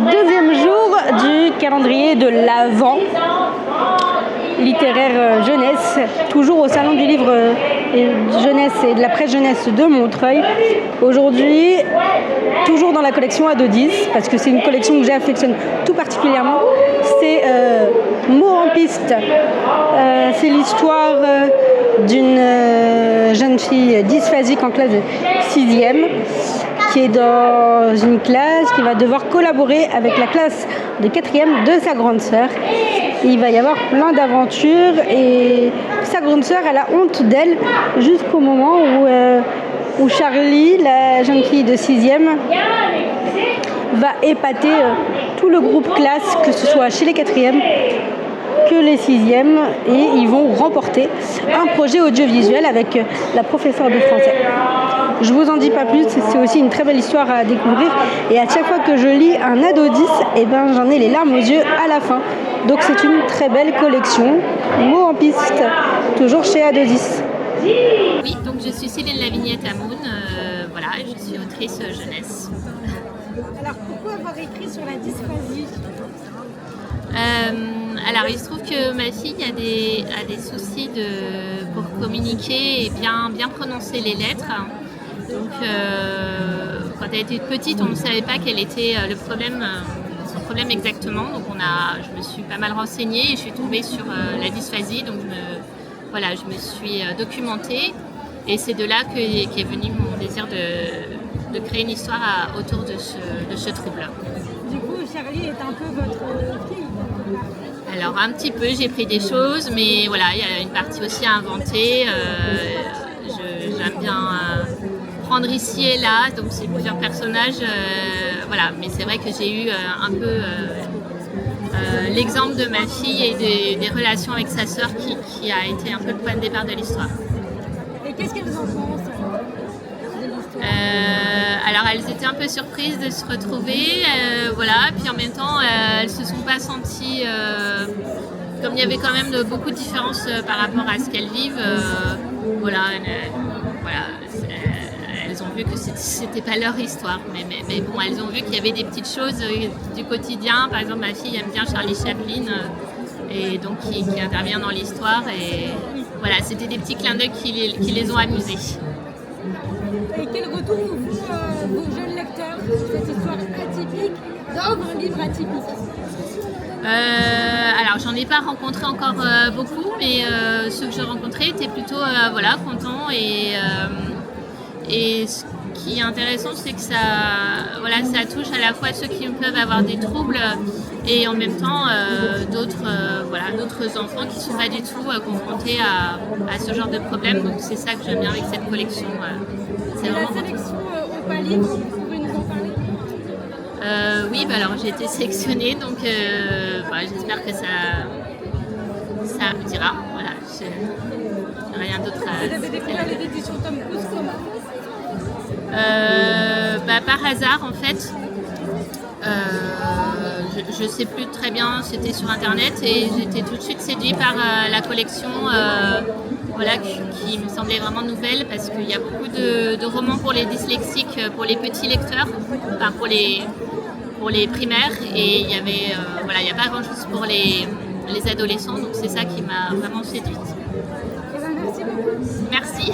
Deuxième jour du calendrier de l'Avent littéraire jeunesse, toujours au salon du livre jeunesse et de la presse jeunesse de Montreuil. Aujourd'hui, toujours dans la collection A210, parce que c'est une collection que j'affectionne tout particulièrement. C'est Mots en piste. C'est l'histoire d'une jeune fille dysphasique en classe de 6e qui est dans une classe qui va devoir collaborer avec la classe de 4e de sa grande sœur. Il va y avoir plein d'aventures et sa grande sœur, elle a honte d'elle jusqu'au moment où Charlie, la jeune fille de 6e, va épater tout le groupe classe, que ce soit chez les 4e que les 6e, et ils vont remporter un projet audiovisuel avec la professeure de français. Je vous en dis pas plus, c'est aussi une très belle histoire à découvrir, et à chaque fois que je lis un Ado10, j'en ai les larmes aux yeux à la fin. Donc c'est une très belle collection. Mots en piste, toujours chez Ado10. Oui, donc je suis Céline Lavignette-Amoun, voilà, je suis autrice jeunesse. Alors pourquoi avoir écrit sur la dysphasie ? Alors il se trouve que ma fille a des soucis pour communiquer et bien prononcer les lettres. Donc quand elle était petite, on ne savait pas quel était son problème exactement. Donc je me suis pas mal renseignée et je suis tombée sur la dysphasie. Donc je me suis documentée et c'est de là qu'est venu mon désir de créer une histoire autour de ce trouble. Du coup, Charlie est un peu votre fille ? Alors un petit peu, j'ai pris des choses, mais voilà, il y a une partie aussi à inventer. J'aime bien prendre ici et là, donc c'est plusieurs personnages, voilà. Mais c'est vrai que j'ai eu un peu l'exemple de ma fille et des relations avec sa sœur qui a été un peu le point de départ de l'histoire. Et qu'est-ce qu'elles en pensent ? Alors elles étaient un peu surprises de se retrouver, voilà, puis en même temps elles se sont pas senties, comme il y avait quand même beaucoup de différences par rapport à ce qu'elles vivent, elles ont vu que c'était pas leur histoire, mais bon, elles ont vu qu'il y avait des petites choses du quotidien. Par exemple, ma fille aime bien Charlie Chaplin et donc qui intervient dans l'histoire, et voilà, c'était des petits clins d'œil qui les ont amusés. Et quel retour vous font vos jeunes lecteurs sur cette histoire atypique dans un livre atypique ? Alors j'en ai pas rencontré encore beaucoup, mais ceux que j'ai rencontrés étaient plutôt contents, et ce qui est intéressant, c'est que ça touche à la fois ceux qui peuvent avoir des troubles et en même temps d'autres enfants qui ne sont pas du tout confrontés à ce genre de problème. Donc c'est ça que j'aime bien avec cette collection. C'est la sélection au palais, vous pouvez nous en parler ? Oui, alors j'ai été sélectionnée, donc j'espère que ça ira. Voilà, rien d'autre à... Vous avez découvert les éditions Tom Cruise comment ? Par hasard en fait. Je sais plus très bien, c'était sur internet et j'étais tout de suite séduite par la collection qui me semblait vraiment nouvelle, parce qu'il y a beaucoup de romans pour les dyslexiques, pour les petits lecteurs, enfin pour les primaires, et il y avait il n'y a pas grand chose pour les adolescents, donc c'est ça qui m'a vraiment séduite. Merci beaucoup. Merci.